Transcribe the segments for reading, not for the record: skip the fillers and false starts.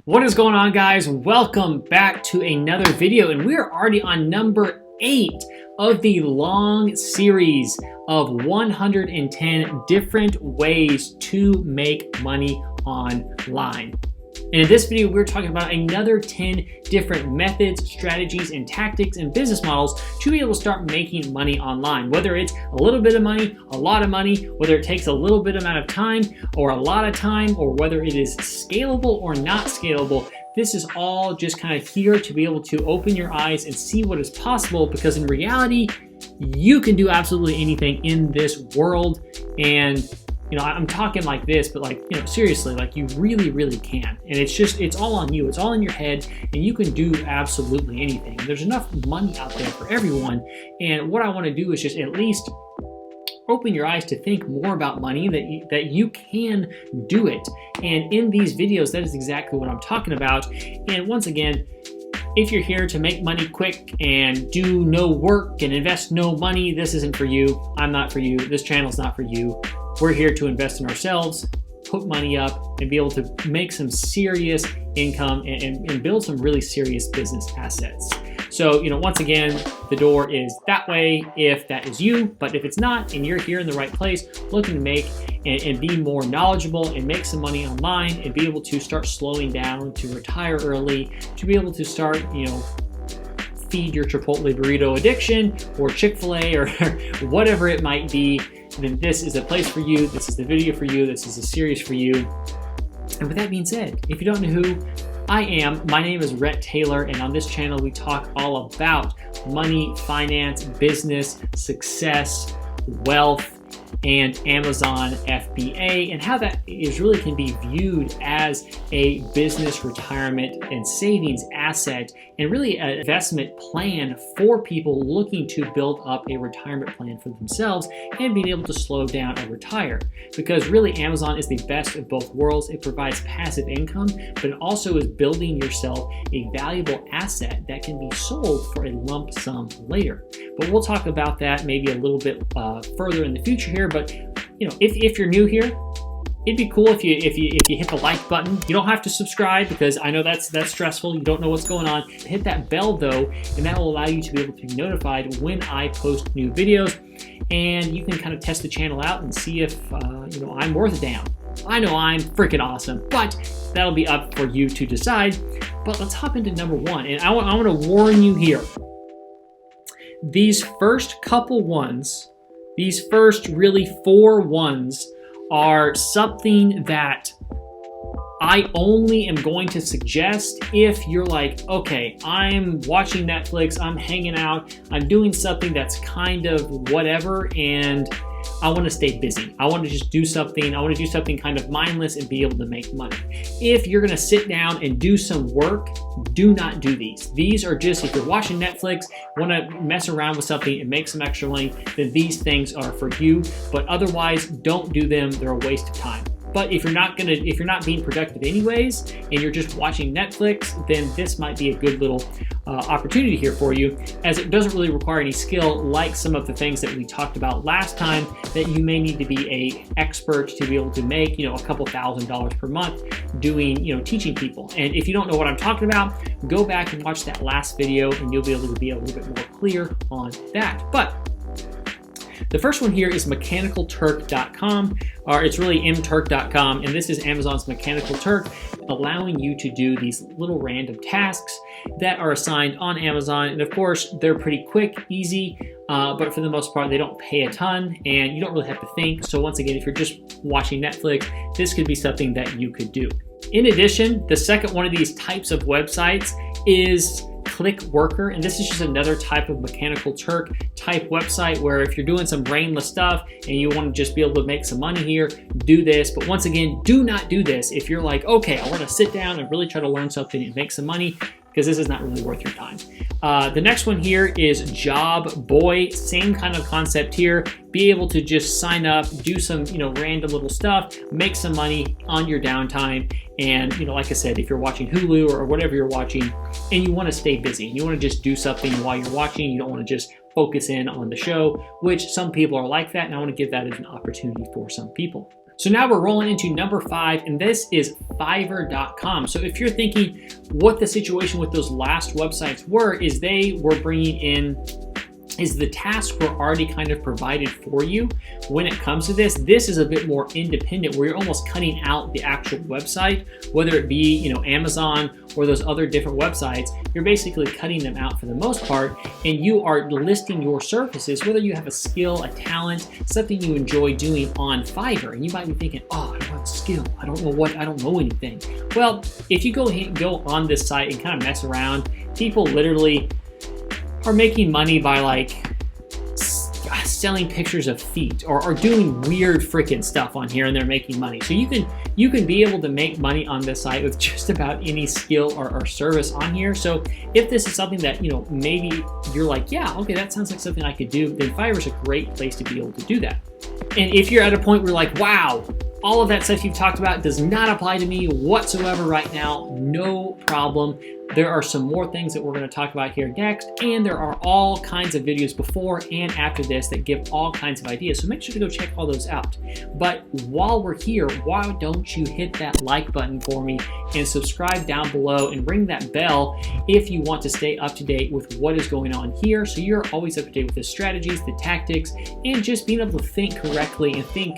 What is going on, guys? Welcome back to another video, and we're already on number 8 of the long series of 110 different ways to make money online. And in this video, we're talking about another 10 different methods, strategies, and tactics and business models to be able to start making money online. Whether it's a little bit of money, a lot of money, whether it takes a little bit amount of time or a lot of time, or whether it is scalable or not scalable, this is all just kind of here to be able to open your eyes and see what is possible, because in reality, you can do absolutely anything in this world. And I'm talking like this, but seriously, you really can. And it's all on you. It's all in your head, and you can do absolutely anything. There's enough money out there for everyone. And what I want to do is just at least open your eyes to think more about money, that you can do it. And in these videos, that is exactly what I'm talking about. And once again, if you're here to make money quick and do no work and invest no money, this isn't for you. I'm not for you. This channel's not for you. We're here to invest in ourselves, put money up, and be able to make some serious income and build some really serious business assets. So, once again, the door is that way if that is you. But if it's not, and you're here in the right place, looking to make and be more knowledgeable and make some money online and be able to start slowing down, to retire early, to be able to start, feed your Chipotle burrito addiction or Chick-fil-A or whatever it might be, then this is a place for you. This is the video for you. This is a series for you. And with that being said, if you don't know who I am, my name is Rhett Taylor, and on this channel we talk all about money, finance, business, success, wealth, and Amazon FBA, and how that really can be viewed as a business, retirement, and savings asset, and really an investment plan for people looking to build up a retirement plan for themselves and being able to slow down and retire. Because really, Amazon is the best of both worlds. It provides passive income, but it also is building yourself a valuable asset that can be sold for a lump sum later. But we'll talk about that maybe a little bit further in the future here. But if you're new here, it'd be cool if you hit the like button. You don't have to subscribe, because I know that's stressful. You don't know what's going on. Hit that bell though, and that will allow you to be able to be notified when I post new videos. And you can kind of test the channel out and see if I'm worth a damn. I know I'm freaking awesome, but that'll be up for you to decide. But let's hop into number 1, and I want to warn you here. These first couple ones, these first really 4 ones, are something that I only am going to suggest if you're like, okay, I'm watching Netflix, I'm hanging out, I'm doing something that's kind of whatever, and I want to stay busy. I want to just do something. I want to do something kind of mindless and be able to make money. If you're going to sit down and do some work, do not do these. These are just, if you're watching Netflix, want to mess around with something and make some extra money, then these things are for you. But otherwise, don't do them. They're a waste of time. But if you're not being productive anyways, and you're just watching Netflix, then this might be a good little opportunity here for you, as it doesn't really require any skill like some of the things that we talked about last time that you may need to be an expert to be able to make, a couple $1,000s per month doing, teaching people. And if you don't know what I'm talking about, go back and watch that last video, and you'll be able to be a little bit more clear on that. But the first one here is mechanicalturk.com, or it's really mturk.com, and this is Amazon's Mechanical Turk, allowing you to do these little random tasks that are assigned on Amazon. And of course, they're pretty quick, easy, but for the most part, they don't pay a ton, and you don't really have to think. So once again, if you're just watching Netflix, this could be something that you could do. In addition, the second one of these types of websites is ClickWorker, and this is just another type of Mechanical Turk type website where if you're doing some brainless stuff and you want to just be able to make some money here, do this. But once again, do not do this if you're like, okay, I want to sit down and really try to learn something and make some money, because this is not really worth your time. The next one here is JobBoy. Same kind of concept here. Be able to just sign up, do some random little stuff, make some money on your downtime. And like I said, if you're watching Hulu or whatever you're watching, and you want to stay busy, and you want to just do something while you're watching, you don't want to just focus in on the show, which some people are like that, and I want to give that as an opportunity for some people. So now we're rolling into number 5, and this is Fiverr.com. So if you're thinking what the situation with those last websites were, is they were bringing in, is the tasks were already kind of provided for you. When it comes to this is a bit more independent, where you're almost cutting out the actual website, whether it be, Amazon or those other different websites. You're basically cutting them out for the most part, and you are listing your services, whether you have a skill, a talent, something you enjoy doing on Fiverr. And you might be thinking, oh, I don't have a skill, I don't know anything. Well, if you go on this site and kind of mess around, people literally are making money by like selling pictures of feet or doing weird freaking stuff on here, and they're making money. So you can be able to make money on this site with just about any skill or service on here. So if this is something that maybe you're like, yeah, okay, that sounds like something I could do, then Fiverr is a great place to be able to do that. And if you're at a point where you're like, wow, all of that stuff you've talked about does not apply to me whatsoever right now, no problem. There are some more things that we're going to talk about here next, and there are all kinds of videos before and after this that give all kinds of ideas, so make sure to go check all those out. But while we're here, why don't you hit that like button for me and subscribe down below and ring that bell if you want to stay up to date with what is going on here, so you're always up to date with the strategies, the tactics, and just being able to think correctly and think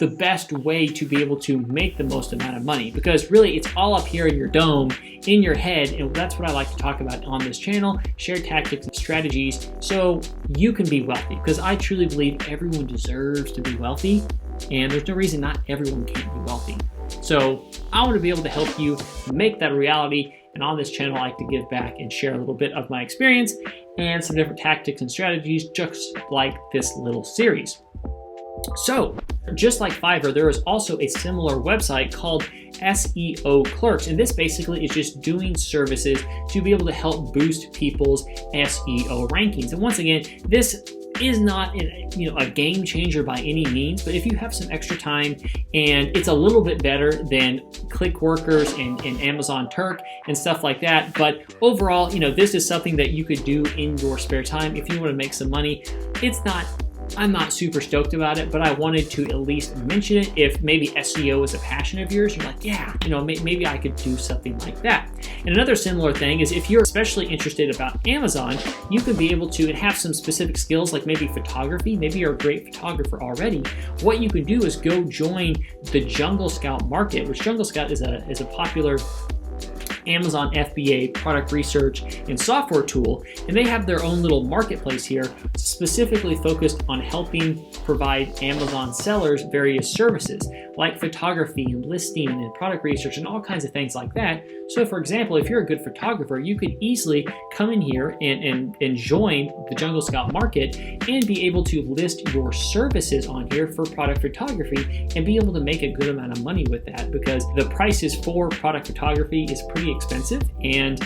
the best way to be able to make the most amount of money, because really it's all up here in your dome, in your head, and that's what I like to talk about on this channel, share tactics and strategies so you can be wealthy, because I truly believe everyone deserves to be wealthy, and there's no reason not everyone can't be wealthy. So I want to be able to help you make that a reality, and on this channel I like to give back and share a little bit of my experience and some different tactics and strategies, just like this little series. So, just like Fiverr, there is also a similar website called SEO Clerks, and this basically is just doing services to be able to help boost people's SEO rankings. And once again, this is not a game changer by any means, but if you have some extra time, and it's a little bit better than Clickworkers and Amazon Turk and stuff like that. But overall, this is something that you could do in your spare time if you want to make some money. I'm not super stoked about it, but I wanted to at least mention it. If maybe SEO is a passion of yours, you're like, yeah, maybe I could do something like that. And another similar thing is if you're especially interested about Amazon, you could be able to have some specific skills like maybe photography. Maybe you're a great photographer already. What you can do is go join the Jungle Scout market, which Jungle Scout is a popular Amazon FBA product research and software tool, and they have their own little marketplace here specifically focused on helping provide Amazon sellers various services like photography and listing and product research and all kinds of things like that. So for example, if you're a good photographer, you could easily come in here and join the Jungle Scout market and be able to list your services on here for product photography and be able to make a good amount of money with that, because the prices for product photography is pretty expensive, and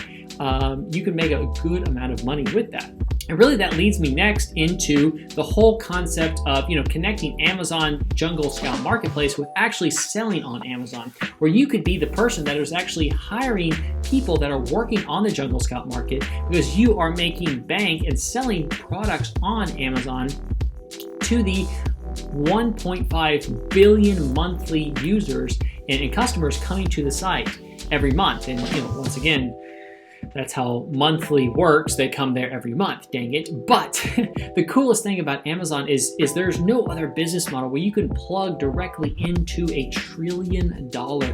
you can make a good amount of money with that. And really that leads me next into the whole concept of connecting Amazon Jungle Scout Marketplace with actually selling on Amazon, where you could be the person that is actually hiring people that are working on the Jungle Scout market, because you are making bank and selling products on Amazon to the 1.5 billion monthly users and customers coming to the site every month. And once again, that's how monthly works. They come there every month, dang it. But the coolest thing about Amazon is there's no other business model where you can plug directly into a $1 trillion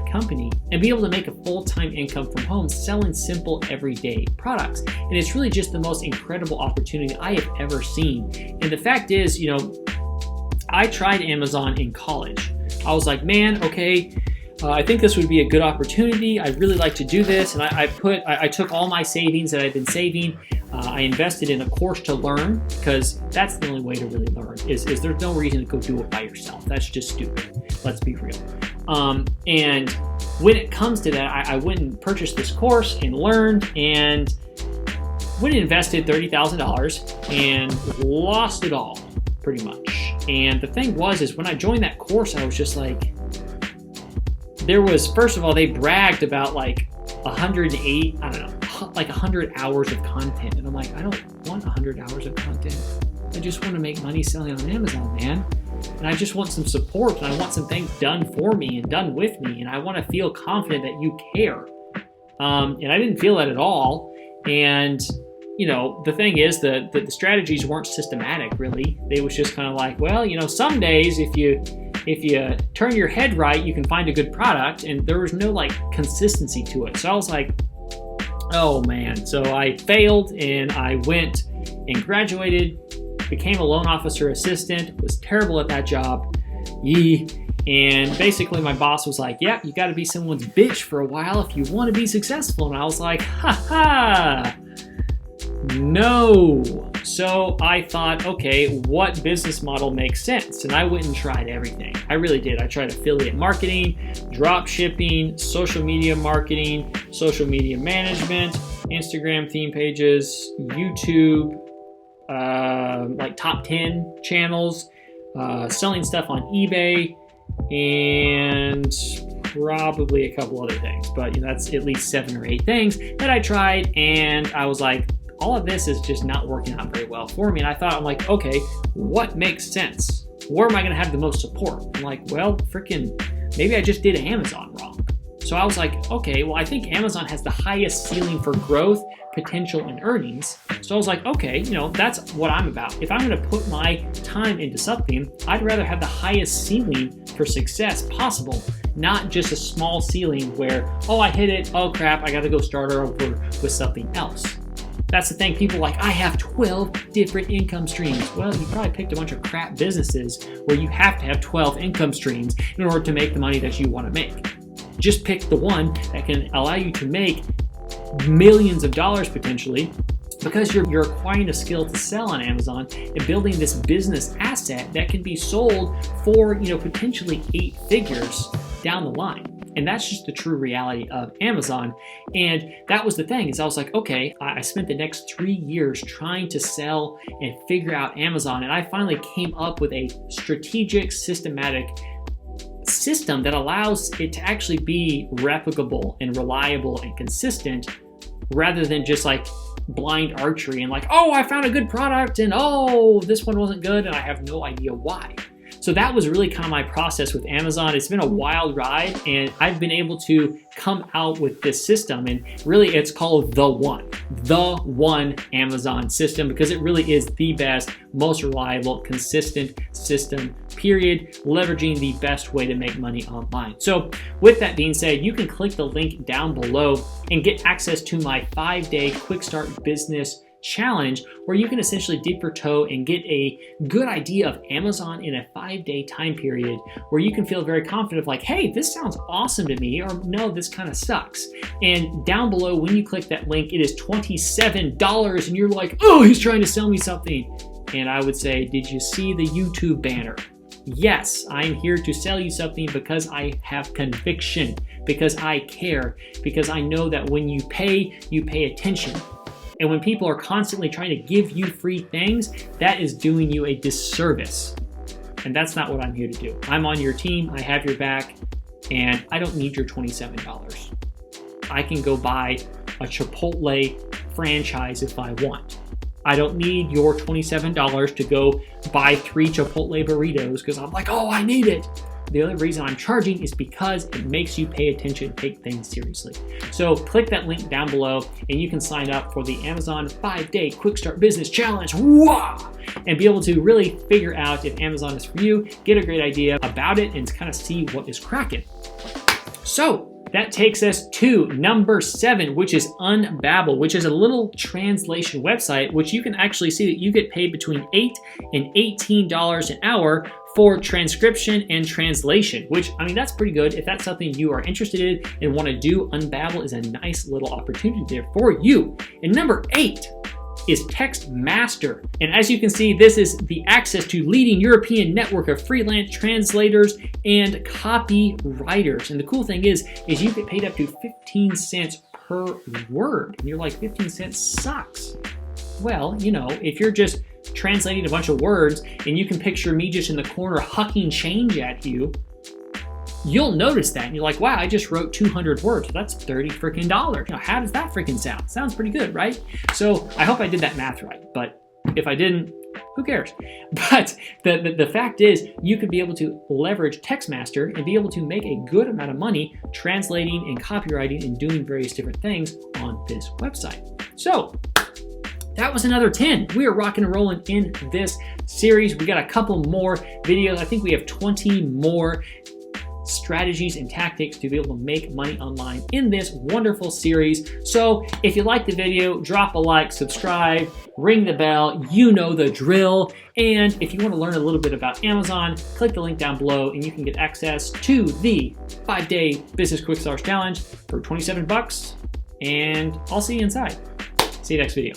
company and be able to make a full-time income from home selling simple everyday products. And it's really just the most incredible opportunity I have ever seen. And the fact is, I tried Amazon in college. I was like, man, okay, I think this would be a good opportunity. I'd really like to do this. And I took all my savings that I've been saving. I invested in a course to learn, because that's the only way to really learn is there's no reason to go do it by yourself. That's just stupid. Let's be real. And when it comes to that, I went and purchased this course and learned, and went and invested $30,000 and lost it all pretty much. And the thing is when I joined that course, I was just like, first of all, they bragged about like 108, like 100 hours of content. And I'm like, I don't want 100 hours of content. I just want to make money selling on Amazon, man. and I just want some support, and I want some things done for me and done with me, and I want to feel confident that you care. And I didn't feel that at all. And the thing is that the strategies weren't systematic, really. They was just kind of like, well, some days if you turn your head right, you can find a good product, and there was no like consistency to it. So I was like, oh man. So I failed, and I went and graduated, became a loan officer assistant, was terrible at that job. And basically my boss was like, yeah, you got to be someone's bitch for a while if you want to be successful. And I was like, no. So I thought, okay, what business model makes sense? And I went and tried everything. I really did. I tried affiliate marketing, drop shipping, social media marketing, social media management, Instagram theme pages, YouTube, like top 10 channels, selling stuff on eBay, and probably a couple other things. But that's at least 7 or 8 things that I tried, and I was like, all of this is just not working out very well for me. And I'm like, okay, what makes sense? Where am I going to have the most support? I'm like, well, maybe I just did Amazon wrong. So I was like, okay, well, I think Amazon has the highest ceiling for growth, potential, and earnings. So I was like, okay, that's what I'm about. If I'm going to put my time into something, I'd rather have the highest ceiling for success possible, not just a small ceiling where, oh, I hit it, oh crap, I got to go start over with something else. That's the thing. People are like, I have 12 different income streams. Well, you probably picked a bunch of crap businesses where you have to have 12 income streams in order to make the money that you want to make. Just pick the one that can allow you to make millions of dollars potentially, because you're acquiring a skill to sell on Amazon and building this business asset that can be sold for, potentially 8 figures down the line. And that's just the true reality of Amazon. And that was the thing, is I was like, okay, I spent the next 3 years trying to sell and figure out Amazon. And I finally came up with a strategic, systematic system that allows it to actually be replicable and reliable and consistent, rather than just like blind archery and like, oh, I found a good product, and oh, this one wasn't good, and I have no idea why. So that was really kind of my process with Amazon. It's been a wild ride, and I've been able to come out with this system, and really it's called the one Amazon system, because it really is the best, most reliable, consistent system, period, leveraging the best way to make money online. So with that being said, you can click the link down below and get access to my 5-day Quick Start Business Challenge, where you can essentially dip your toe and get a good idea of Amazon in a 5-day time period, where you can feel very confident of like, hey, this sounds awesome to me, or no, this kind of sucks. And down below, when you click that link, it is $27, and you're like, oh, he's trying to sell me something. And I would say, did you see the YouTube banner? Yes, I'm here to sell you something because I have conviction, because I care, because I know that when you pay attention. And when people are constantly trying to give you free things, that is doing you a disservice. And that's not what I'm here to do. I'm on your team, I have your back, and I don't need your $27. I can go buy a Chipotle franchise if I want. I don't need your $27 to go buy 3 Chipotle burritos because I'm like, oh, I need it. The only reason I'm charging is because it makes you pay attention and take things seriously. So click that link down below and you can sign up for the Amazon 5-day Quick Start Business Challenge. Wah! And be able to really figure out if Amazon is for you, get a great idea about it, and kind of see what is cracking. So that takes us to number 7, which is Unbabel, which is a little translation website, which you can actually see that you get paid between $8 and $18 an hour for transcription and translation, which, I mean, that's pretty good. If that's something you are interested in and want to do, Unbabel is a nice little opportunity there for you. And number 8 is Textmaster. And as you can see, this is the access to leading European network of freelance translators and copywriters. And the cool thing is you get paid up to 15 cents per word. And you're like, 15 cents sucks. Well, if you're just translating a bunch of words and you can picture me just in the corner hucking change at you, you'll notice that and you're like, wow, I just wrote 200 words. That's $30 freaking dollars. How does that freaking sound? Sounds pretty good, right? So I hope I did that math right, but if I didn't, Who cares? But the fact is, you could be able to leverage Textmaster and be able to make a good amount of money translating and copywriting and doing various different things on this website. So that was another 10. We are rocking and rolling in this series. We got a couple more videos. I think we have 20 more strategies and tactics to be able to make money online in this wonderful series. So if you like the video, drop a like, subscribe, ring the bell, you know the drill. And if you want to learn a little bit about Amazon, click the link down below and you can get access to the 5-day Business Quick Starts Challenge for $27. And I'll see you inside. See you next video.